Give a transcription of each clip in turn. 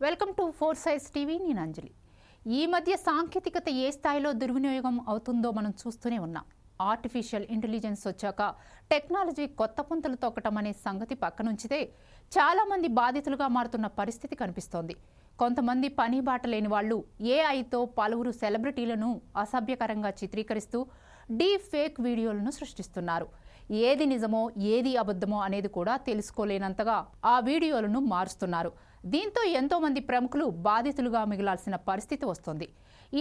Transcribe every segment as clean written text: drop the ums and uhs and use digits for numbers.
Welcome to four size TV. నేను అంజలి. ఈ మధ్య సాంకేతికత ఏ స్థాయిలో దుర్వినియోగం అవుతుందో మనం చూస్తూనే ఉన్నాం. ఆర్టిఫిషియల్ ఇంటెలిజెన్స్ వచ్చాక టెక్నాలజీ కొత్త పుంతలు తొక్కటం అనే సంగతి పక్కనుంచితే చాలామంది బాధితులుగా మారుతున్న పరిస్థితి కనిపిస్తోంది. కొంతమంది పని బాట లేని వాళ్ళు ఏఐతో పలువురు సెలబ్రిటీలను అసభ్యకరంగా చిత్రీకరిస్తూ డీప్ ఫేక్ వీడియోలను సృష్టిస్తున్నారు. ఏది నిజమో ఏది అబద్ధమో అనేది కూడా తెలుసుకోలేనంతగా ఆ వీడియోలను మారుస్తున్నారు. దీంతో ఎంతో మంది ప్రముఖులు బాధితులుగా మిగిలాల్సిన పరిస్థితి వస్తోంది.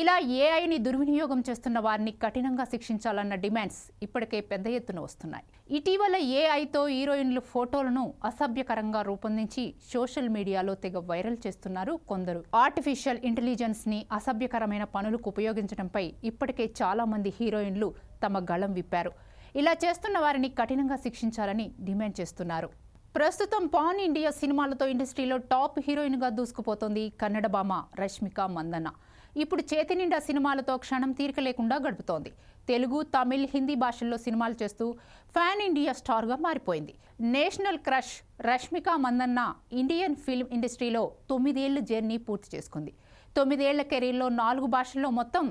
ఇలా ఏఐని దుర్వినియోగం చేస్తున్న వారిని కఠినంగా శిక్షించాలన్న డిమాండ్స్ ఇప్పటికే పెద్ద ఎత్తున వస్తున్నాయి. ఇటీవల ఏఐతో హీరోయిన్లు ఫోటోలను అసభ్యకరంగా రూపొందించి సోషల్ మీడియాలో తెగ వైరల్ చేస్తున్నారు కొందరు. ఆర్టిఫిషియల్ ఇంటెలిజెన్స్ ని అసభ్యకరమైన పనులకు ఉపయోగించడంపై ఇప్పటికే చాలా మంది హీరోయిన్లు తమ గళం విప్పారు. ఇలా చేస్తున్న వారిని కఠినంగా శిక్షించాలని డిమాండ్ చేస్తున్నారు. ప్రస్తుతం పాన్ ఇండియా సినిమాలతో ఇండస్ట్రీలో టాప్ హీరోయిన్గా దూసుకుపోతోంది కన్నడ భామ రష్మిక మందన్న. ఇప్పుడు చేతి నిండా సినిమాలతో క్షణం తీరిక లేకుండా గడుపుతోంది. తెలుగు, తమిళ్, హిందీ భాషల్లో సినిమాలు చేస్తూ పాన్ ఇండియా స్టార్గా మారిపోయింది. National crush Rashmika Mandanna Indian film ఇండస్ట్రీలో 9 ఏళ్ల జర్నీ పూర్తి చేసుకుంది. 9 ఏళ్ల కెరీర్లో 4 భాషల్లో మొత్తం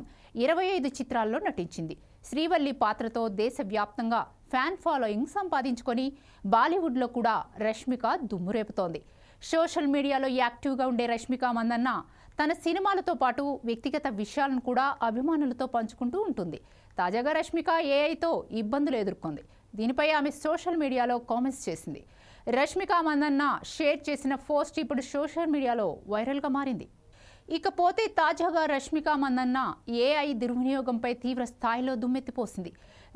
25 చిత్రాల్లో నటించింది. శ్రీవల్లి పాత్రతో దేశవ్యాప్తంగా ఫ్యాన్ ఫాలోయింగ్ సంపాదించుకొని బాలీవుడ్లో కూడా రష్మిక దుమ్మురేపుతోంది. సోషల్ మీడియాలో యాక్టివ్గా ఉండే రష్మిక మందన్న తన సినిమాలతో పాటు వ్యక్తిగత విషయాలను కూడా అభిమానులతో పంచుకుంటూ ఉంటుంది. తాజాగా రష్మిక ఏఐతో ఇబ్బందులు ఎదుర్కొంది. దీనిపై ఆమె సోషల్ మీడియాలో కామెంట్స్ చేసింది. రష్మిక మందన్న షేర్ చేసిన పోస్ట్ ఇప్పుడు సోషల్ మీడియాలో వైరల్గా మారింది. ఇకపోతే తాజాగా రష్మిక మందన్న ఏఐ దుర్వినియోగంపై తీవ్ర స్థాయిలో దుమ్మెత్తిపోసింది.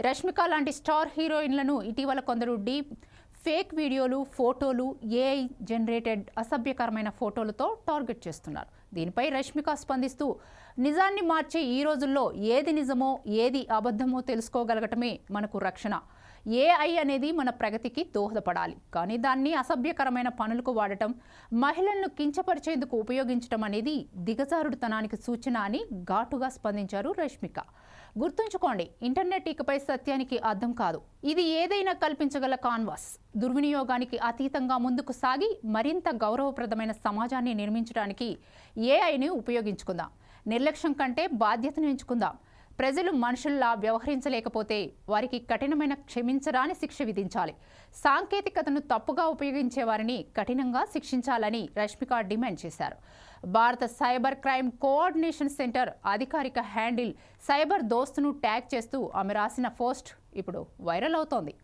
రష్మిక లాంటి స్టార్ హీరోయిన్లను ఇటీవల కొందరు డీప్ ఫేక్ వీడియోలు, ఫోటోలు, ఏఐ జనరేటెడ్ అసభ్యకరమైన ఫోటోలతో టార్గెట్ చేస్తున్నారు. దీనిపై రష్మిక స్పందిస్తూ, నిజాన్ని మార్చే ఈ రోజుల్లో ఏది నిజమో ఏది అబద్ధమో తెలుసుకోగలగటమే మనకు రక్షణ. ఏఐ అనేది మన ప్రగతికి దోహదపడాలి, కానీ దాన్ని అసభ్యకరమైన పనులకు వాడటం, మహిళలను కించపరిచేందుకు ఉపయోగించడం అనేది దిగజారుడుతనానికి సూచన అని ఘాటుగా స్పందించారు రష్మిక. గుర్తుంచుకోండి, ఇంటర్నెట్ ఇకపై సత్యానికి అద్దం కాదు. ఇది ఏదైనా కల్పించగల కాన్వాస్. దుర్వినియోగానికి అతీతంగా ముందుకు సాగి మరింత గౌరవప్రదమైన సమాజాన్ని నిర్మించడానికి ఏఐని ఉపయోగించుకుందాం. నిర్లక్ష్యం కంటే బాధ్యతను ఎంచుకుందాం. ప్రజలు మనుషుల్లా వ్యవహరించలేకపోతే వారికి కఠినమైన క్షమించరాని శిక్ష విధించాలి. సాంకేతికతను తప్పుగా ఉపయోగించే వారిని కఠినంగా శిక్షించాలని రష్మిక డిమాండ్ చేశారు. భారత సైబర్ క్రైమ్ కోఆర్డినేషన్ సెంటర్ అధికారిక హ్యాండిల్ సైబర్ దోస్తును ట్యాగ్ చేస్తూ ఆమె రాసిన పోస్ట్ ఇప్పుడు వైరల్ అవుతోంది.